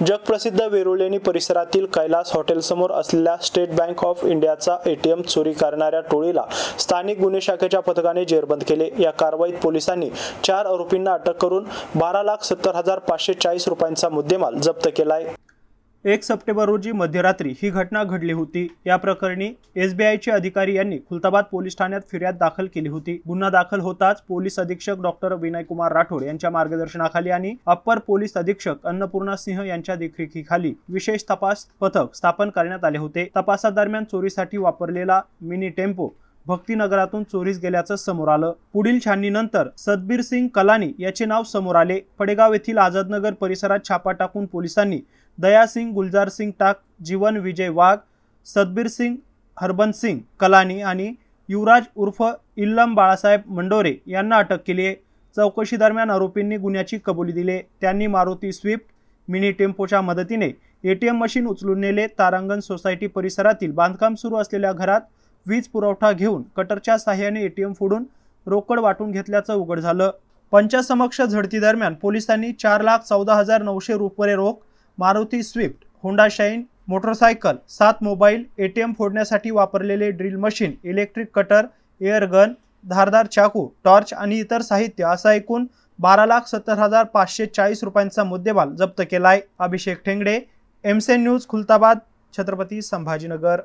जगप्रसिद्ध वेरुळलेणी परिसरातील कैलास हॉटेलसमोर असलेल्या स्टेट बँक ऑफ इंडियाचा एटीएम चोरी करणाऱ्या टोळीला स्थानिक गुन्हे शाखेच्या पथकाने जेरबंद केले। या कारवाईत पोलिसांनी 4 आरोपींना अटक करून 12,70,540 रुपयांचा मुद्देमाल जप्त केलाय। 1 सप्टेंबर रोजी मध्यरात्री ही घटना घडली होती। या प्रकरणी एसबीआयचे अधिकारी यांनी खुलताबाद पोलीस ठाण्यात फिर्याद दाखल केली होती। गुन्हा दाखल होताच पोलीस अधीक्षक डॉक्टर विनयकुमार राठोड यांच्या मार्गदर्शनाखाली आणि अप्पर पोलीस अधीक्षक अन्नपूर्णा सिंह यांच्या देखरेखीखाली विशेष तपास पथक स्थापन करण्यात आले होते। तपासादरम्यान चोरीसाठी वापरलेला मिनी टेम्पो भक्तिनगरातून चोरीस गेल्याचं समोर आलं। पुढील छाननीनंतर सतबीर सिंग कलानी याचे नाव समोर आले। फडेगाव येथील आझादनगर परिसरात छापा टाकून पोलिसांनी दया सिंग, गुलजार सिंग टाक, जीवन विजय वाघ, सतबीर सिंग, हरबंस सिंग कलानी आणि युवराज उर्फ इल्लम बाळासाहेब मंडोरे यांना अटक केली आहे। चौकशी दरम्यान आरोपींनी गुन्ह्याची कबुली दिली। त्यांनी मारुती स्विफ्ट मिनी टेम्पोच्या मदतीने एटीएम मशीन उचलून नेले। तारांगण सोसायटी परिसरातील बांधकाम सुरू असलेल्या घरात वीज पुरवठा घेऊन कटरच्या साहाय्याने एटीएम फोडून रोकड वाटून घेतल्याचं उघड झालं। पंचासमक्ष झडती दरम्यान पोलिसांनी 4,14,900 रुपये रोख, Maruti Swift, Honda shine motorcycle, 7 mobile, ATM फोडण्यासाठी वापरलेले drill machine, electric cutter, air gun, धारदार चाकू, टॉर्च आणि इतर साहित्य असा एकूण 12,70,540 रुपयांचा मुद्देमाल जप्त केलाय। अभिषेक ठेंगडे, एमसेन न्यूज, खुलताबाद, छत्रपती संभाजीनगर।